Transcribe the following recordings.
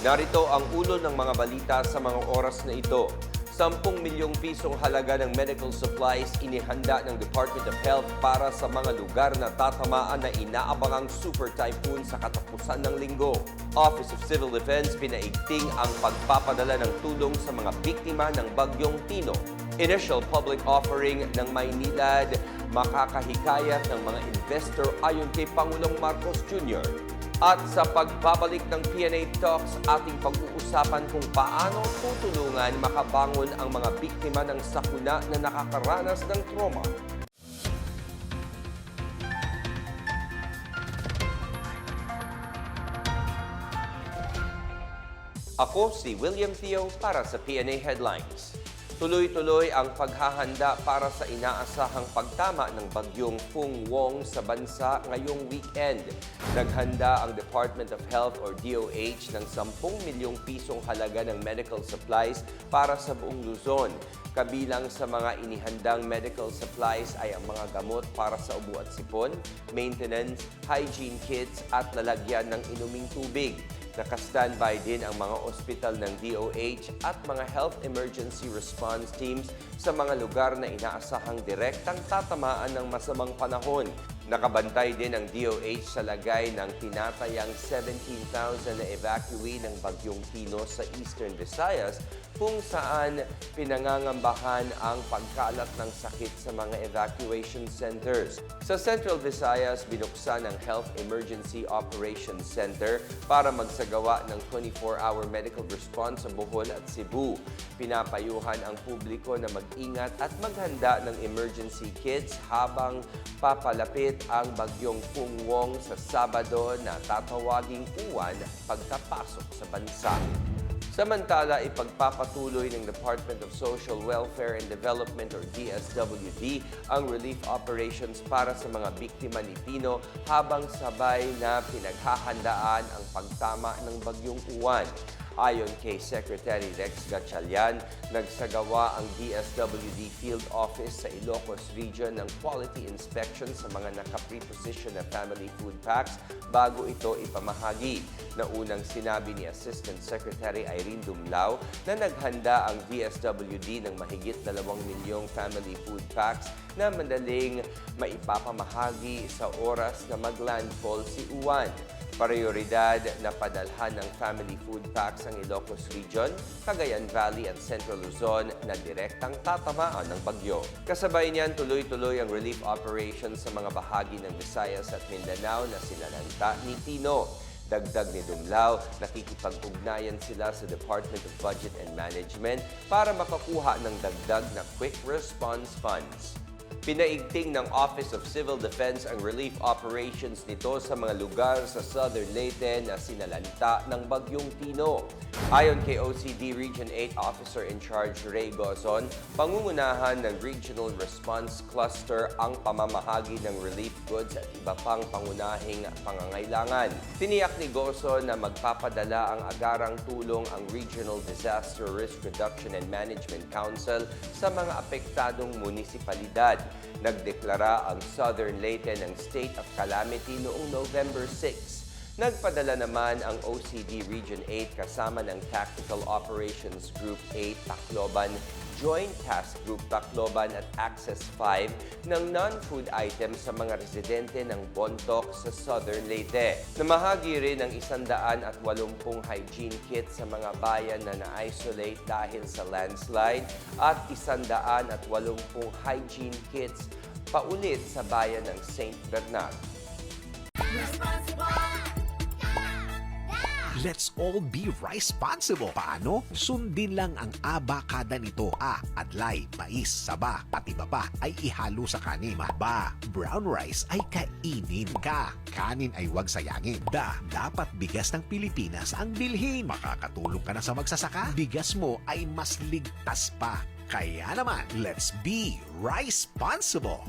Narito ang ulo ng mga balita sa mga oras na ito. 10 milyong pisong halaga ng medical supplies inihanda ng Department of Health para sa mga lugar na tatamaan na inaabangang super typhoon sa katapusan ng linggo. Office of Civil Defense pinaigting ang pagpapadala ng tulong sa mga biktima ng Bagyong Tino. Initial public offering ng Maynilad makakahikayat ng mga investor ayon kay Pangulong Marcos Jr. At sa pagbabalik ng PNA Talks, ating pag-uusapan kung paano tutulungan makabangon ang mga biktima ng sakuna na nakakaranas ng trauma. Ako si William Theo para sa PNA Headlines. Tuloy-tuloy ang paghahanda para sa inaasahang pagtama ng bagyong Fung Wong sa bansa ngayong weekend. Naghanda ang Department of Health or DOH ng 10 milyong pisong halaga ng medical supplies para sa buong Luzon. Kabilang sa mga inihandang medical supplies ay ang mga gamot para sa ubo at sipon, maintenance, hygiene kits at lalagyan ng inuming tubig. Naka-standby din ang mga ospital ng DOH at mga health emergency response teams sa mga lugar na inaasahang direktang tatamaan ng masamang panahon. Nakabantay din ang DOH sa lagay ng tinatayang 17,000 na evacuee ng Bagyong Tino sa Eastern Visayas kung saan pinangangambahan ang pagkalat ng sakit sa mga evacuation centers. Sa Central Visayas, binuksan ang Health Emergency Operations Center para magsagawa ng 24-hour medical response sa Bohol at Cebu. Pinapayuhan ang publiko na mag-ingat at maghanda ng emergency kits habang papalapit ang Bagyong Fung Wong sa Sabado na tatawaging uwan pagkapasok sa bansa. Samantala, ipagpapatuloy ng Department of Social Welfare and Development or DSWD ang relief operations para sa mga biktima ni Tino habang sabay na pinaghahandaan ang pagtama ng Bagyong Uwan. Ayon kay Secretary Rex Gatchalian, nagsagawa ang DSWD Field Office sa Ilocos Region ng quality inspection sa mga naka-preposition na family food packs bago ito ipamahagi. Naunang sinabi ni Assistant Secretary Irene Dumlao na naghanda ang DSWD ng mahigit 2 milyong family food packs na madaling maipapamahagi sa oras na maglandfall si Uwan. Prioridad na padalhan ng family food packs ang Ilocos Region, Cagayan Valley at Central Luzon na direktang tatamaan ng bagyo. Kasabay niyan, tuloy-tuloy ang relief operations sa mga bahagi ng Visayas at Mindanao na sinalanta ni Tino. Dagdag ni Dumlao, nakikipag-ugnayan sila sa Department of Budget and Management para makakuha ng dagdag na quick response funds. Pinaigting ng Office of Civil Defense ang relief operations nito sa mga lugar sa Southern Leyte na sinalanta ng Bagyong Tino. Ayon kay OCD Region 8 Officer in Charge Ray Gozon, pangungunahan ng Regional Response Cluster ang pamamahagi ng relief goods at iba pang pangunahing pangangailangan. Tiniyak ni Gozon na magpapadala ang agarang tulong ang Regional Disaster Risk Reduction and Management Council sa mga apektadong munisipalidad. Nagdeklara ang Southern Leyte ng State of Calamity noong November 6. Nagpadala naman ang OCD Region 8 kasama ng Tactical Operations Group 8 Tacloban, Joint Task Group Tacloban at Access 5 ng non-food items sa mga residente ng Bontoc sa Southern Leyte. Namahagi rin ang 180 hygiene kits sa mga bayan na na-isolate dahil sa landslide at 180 hygiene kits paulit sa bayan ng St. Bernard. Let's all be responsible. Paano? Sundin lang ang abakada nito. A, adlay, mais, saba, pati baba ay ihalo sa kanin. Ba, brown rice ay kainin. Ka, kanin ay huwag sayangin. Da, dapat bigas ng Pilipinas ang bilhin. Makakatulong ka na sa magsasaka. Bigas mo ay mas ligtas pa. Kaya naman, let's be responsible.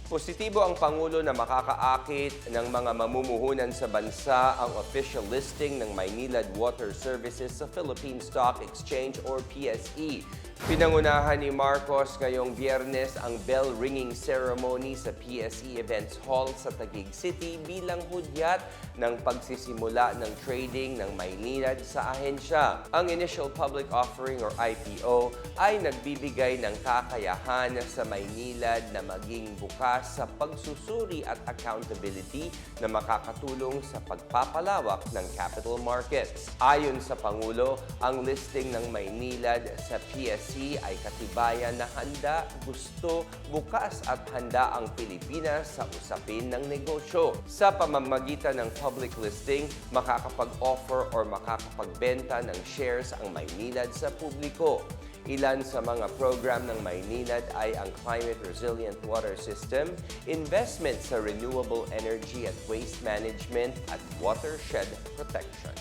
Positibo ang Pangulo na makakaakit ng mga mamumuhunan sa bansa ang official listing ng Maynilad Water Services sa Philippine Stock Exchange or PSE. Pinangunahan ni Marcos ngayong Biyernes ang bell ringing ceremony sa PSE Events Hall sa Taguig City bilang hudyat ng pagsisimula ng trading ng Maynilad sa ahensya. Ang Initial Public Offering or IPO ay nagbibigay ng kakayahan sa Maynilad na maging bukas sa pagsusuri at accountability na makakatulong sa pagpapalawak ng capital markets. Ayon sa Pangulo, ang listing ng Maynilad sa PSE ay katibayan na handa, gusto, bukas at handa ang Pilipinas sa usapin ng negosyo. Sa pamamagitan ng public listing, makakapag-offer or makakapagbenta ng shares ang Maynilad sa publiko. Ilan sa mga program ng Maynilad ay ang Climate Resilient Water System, investment sa renewable energy at waste management at watershed protection.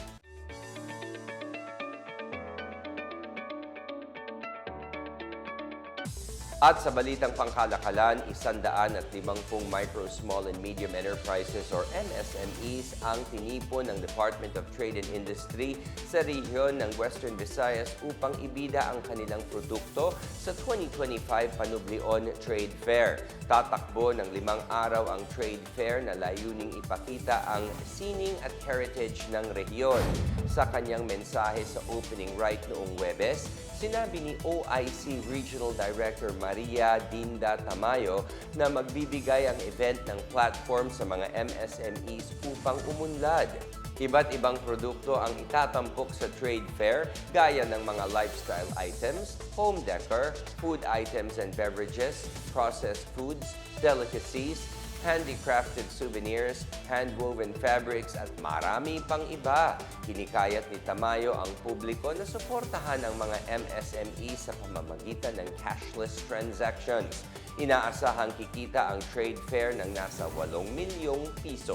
At sa balitang pangkalakalan, 150 micro, small and medium enterprises or MSMEs ang tinipon ng Department of Trade and Industry sa rehiyon ng Western Visayas upang ibida ang kanilang produkto sa 2025 Panublion Trade Fair. Tatakbo ng 5 araw ang trade fair na layuning ipakita ang sining at heritage ng rehiyon. Sa kanyang mensahe sa opening right noong Huwebes, sinabi ni OIC Regional Director Maria Dinda Tamayo na magbibigay ang event ng platform sa mga MSMEs upang umunlad. Iba't ibang produkto ang itatampok sa trade fair gaya ng mga lifestyle items, home decor, food items and beverages, processed foods, delicacies, handicrafted souvenirs, hand-woven fabrics at marami pang iba. Hinikayat ni Tamayo ang publiko na suportahan ang mga MSME sa pamamagitan ng cashless transactions. Inaasahang kikita ang trade fair ng nasa 8 milyong piso.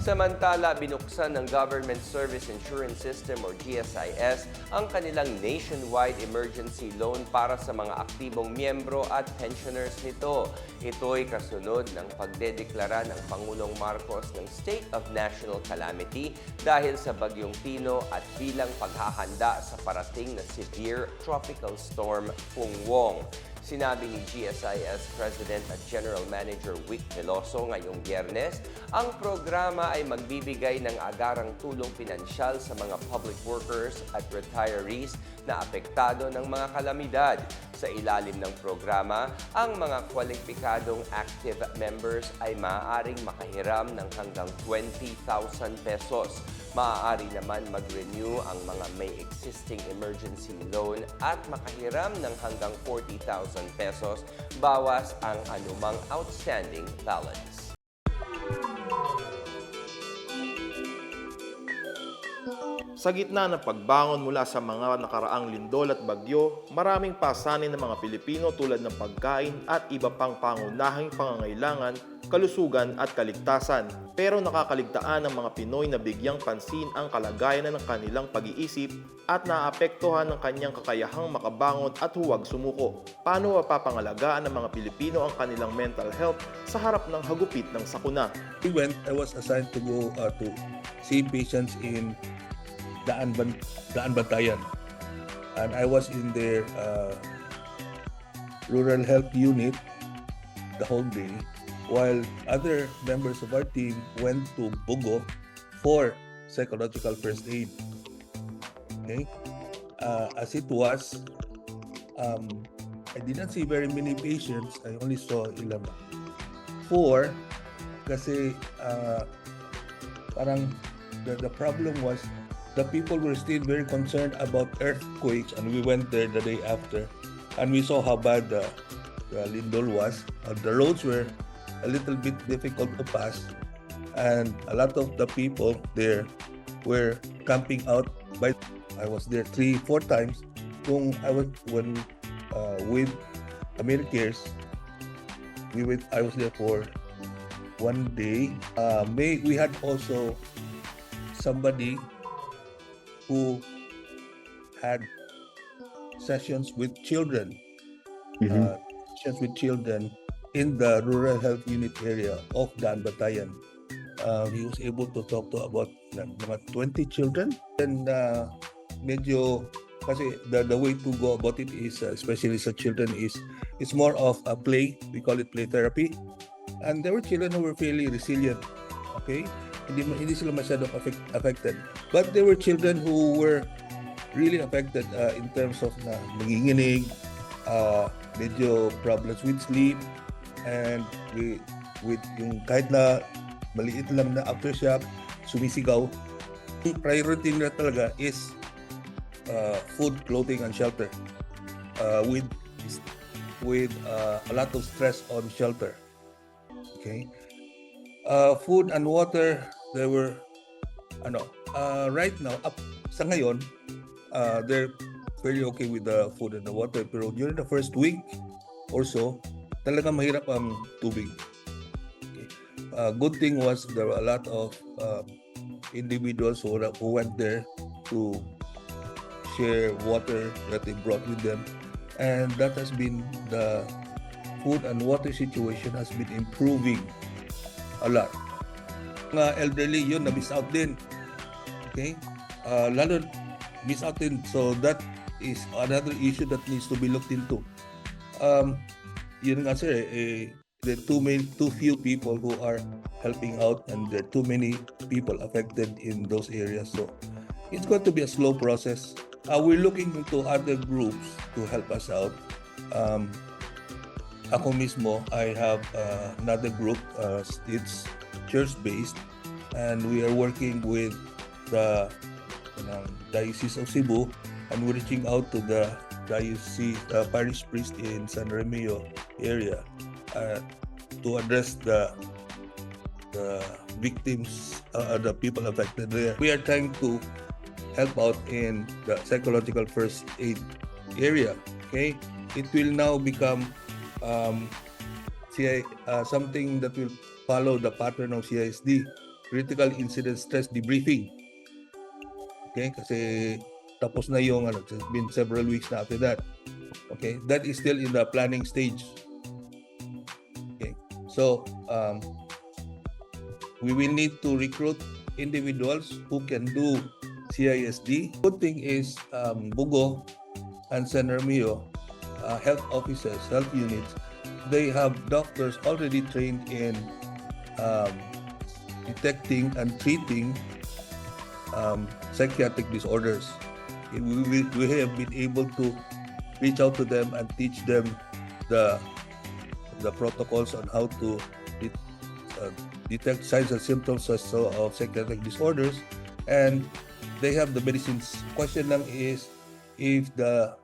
Samantala, binuksan ng Government Service Insurance System or GSIS ang kanilang nationwide emergency loan para sa mga aktibong miyembro at pensioners nito. Ito'y kasunod ng pagdedeklara ng Pangulong Marcos ng State of National Calamity dahil sa Bagyong Tino at bilang paghahanda sa parating na severe tropical storm Pungwong. Sinabi ni GSIS President at General Manager Wick Veloso ngayong Biyernes, ang programa ay magbibigay ng agarang tulong pinansyal sa mga public workers at retirees na apektado ng mga kalamidad. Sa ilalim ng programa, ang mga kwalipikadong active members ay maaaring makahiram ng hanggang 20,000 pesos. Maaari naman mag-renew ang mga may existing emergency loan at makahiram ng hanggang 40,000 pesos bawas ang anumang outstanding balance. Sa gitna ng pagbangon mula sa mga nakaraang lindol at bagyo, maraming pasanin ng mga Pilipino tulad ng pagkain at iba pang pangunahing pangangailangan, kalusugan at kaligtasan. Pero nakakaligtaan ng mga Pinoy na bigyang pansin ang kalagayan ng kanilang pag-iisip at naapektuhan ng kanyang kakayahang makabangon at huwag sumuko. Paano mapapangalagaan ng mga Pilipino ang kanilang mental health sa harap ng hagupit ng sakuna? I was assigned to go to see patients in Daan Bantayan, and I was in their rural health unit the whole day, while other members of our team went to Bugo for psychological first aid. Okay, as it was, I did not see very many patients. I only saw 4 kasi parang the problem was the people were still very concerned about earthquakes, and we went there the day after and we saw how bad the lindol was. The roads were a little bit difficult to pass, and a lot of the people there were camping out. I was there 3-4 times with Americares. I was there for 1 day. We had also somebody who had sessions with children, in the rural health unit area of Daan Bantayan. He was able to talk to about mga 20 children, and medyo Kasi the way to go about it is, especially sa children, is it's more of a play. We call it play therapy. And there were children who were fairly resilient. Okay? Hindi sila masyadong affected. But there were children who were really affected in terms of na nanginginig, medyo problems with sleep, and with yung kahit na maliit lang na aftershock, sumisigaw. Yung priority nila talaga is food, clothing, and shelter, with a lot of stress on shelter. Okay, food and water, they were right now up sa ngayon, they're very okay with the food and the water, pero during the first week or so, talaga mahirap ang tubig. Okay. Good thing was there were a lot of individuals who went there to share water that they brought with them, and that has been the food and water situation has been improving a lot. Mga elderly, yun, na-miss out din. Okay? Lalo miss out din. So that is another issue that needs to be looked into. Yun nga sir, there are too few people who are helping out, and there are too many people affected in those areas. So it's going to be a slow process. We're looking into other groups to help us out. Ako mismo, I have another group. It's church-based, and we are working with the Diocese of Cebu, and we're reaching out to the diocese parish priest in San Remio area to address the victims, the people affected there. We are trying to help out in the psychological first aid area. Okay, it will now become something that will follow the pattern of CISD, critical incident stress debriefing. Okay, kasi tapos na yung it's been several weeks na after that. Okay, that is still in the planning stage. Okay, so we will need to recruit individuals who can do CISD. Good thing is Bugo and San Remio health officers, health units, they have doctors already trained in detecting and treating psychiatric disorders. We have been able to reach out to them and teach them the protocols on how to detect signs and symptoms of psychiatric disorders, and they have the medicines. Question lang is if the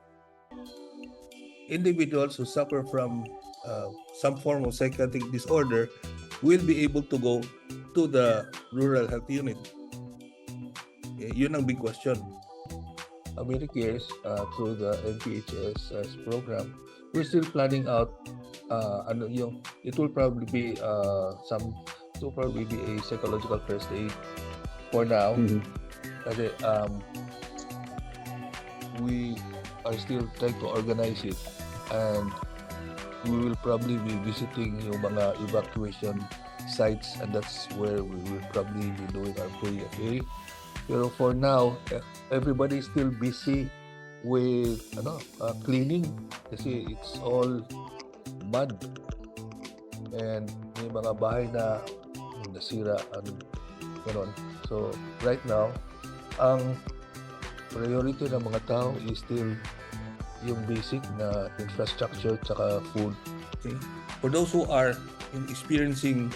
individuals who suffer from some form of psychiatric disorder will be able to go to the rural health unit. Yun ang big question. Americares, through the NPHS program, we're still planning out it will probably be a psychological first aid for now. Kasi we are still trying to organize it, and we will probably be visiting yung mga evacuation sites, and that's where we will probably be doing our PFA. Pero for now, everybody is still busy with cleaning kasi it's all mud, and may mga bahay na nasira, gano'n. So right now, ang priority ng mga tao is still yung basic na infrastructure tsaka food. Okay? For those who are experiencing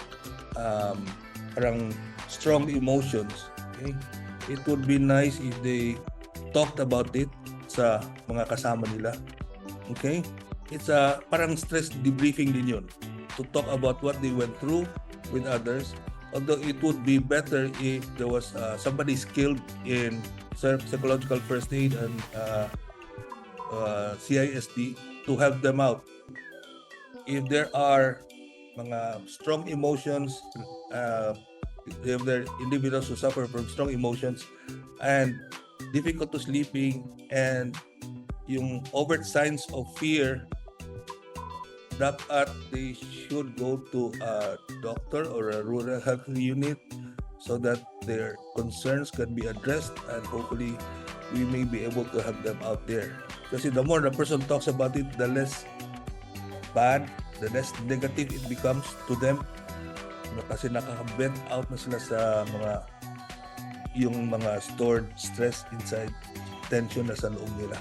parang strong emotions, okay, it would be nice if they talked about it sa mga kasama nila. Okay? It's a parang stress debriefing din yun, to talk about what they went through with others. Although it would be better if there was somebody skilled in psychological first aid and CISD to help them out. If there are mga strong emotions, if there are individuals who suffer from strong emotions and difficult to sleeping and yung overt signs of fear, that they should go to a doctor or a rural health unit so that their concerns can be addressed and hopefully we may be able to have them out there. Kasi the more the person talks about it, the less bad, the less negative it becomes to them. Kasi nakaka-vent out na sila sa yung mga stored stress inside, tension na sa loob nila.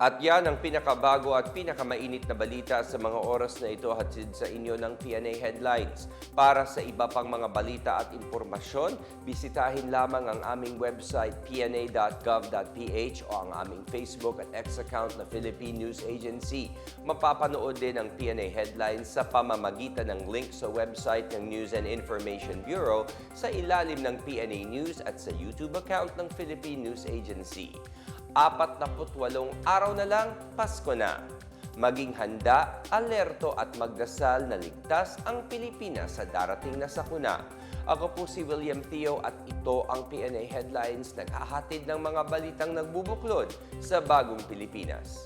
At yan ang pinakabago at pinakamainit na balita sa mga oras na ito hatid sa inyo ng PNA Headlines. Para sa iba pang mga balita at impormasyon, bisitahin lamang ang aming website pna.gov.ph o ang aming Facebook at X account na Philippine News Agency. Mapapanood din ang PNA Headlines sa pamamagitan ng link sa website ng News and Information Bureau sa ilalim ng PNA News at sa YouTube account ng Philippine News Agency. 48 araw na lang, Pasko na. Maging handa, alerto at magdasal na ligtas ang Pilipinas sa darating na sakuna. Ako po si William Theo at ito ang PNA Headlines, naghahatid ng mga balitang nagbubuklod sa bagong Pilipinas.